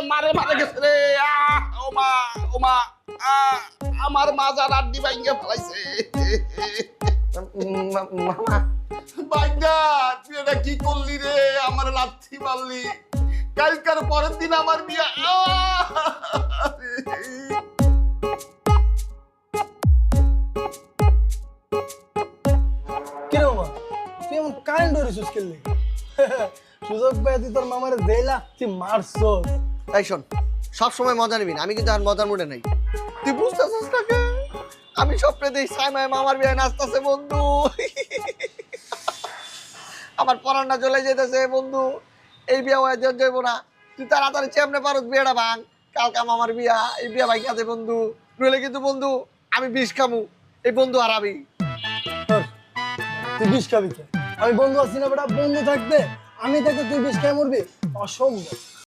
মারে মারে গেছে রে। ও মা, ও মা, আমার মাজার আড্ডি ভাঙ্গে ফেলাইছে। মামা ভাঙ্গা, তুই এটা কি করলি রে? আমার লাথি মারলি। কালকার পরের দিন আমার বিয়া। কিরে মামা, তুই এমন কারেন্ট ধরেছিস খেললি? সুযোগ পেয়ে তুই তোর মামারে দেইলা তুই মারছস। এই শোন, সবসময় মজা নিবি না, আমি কিন্তু আর মজার মুডে নাই। তুই বুঝতেছিস না কে? আমি স্বপ্নে দেখি সাইমায় মামার বিয়ে নাচতেছে বন্ধু। আমার পরান্না চলে যেতেছে বন্ধু, এই বিয়ে হয়ে যাইব না। তুই তাড়াতাড়ি চেমনে পারত বিয়েটা ভাঙ। কালকা মামার বিয়া, এই বিয়া ভাই কাছে বন্ধু। নইলে কিন্তু বন্ধু আমি বিষ খামু, এই বন্ধু হারাবি। তুই বিষ খাবি কে? আমি বন্ধু আছি না বেটা, বন্ধু থাকতে আমি থাকতে তুই বিষ খেয়ে মরবি? অসম্ভব।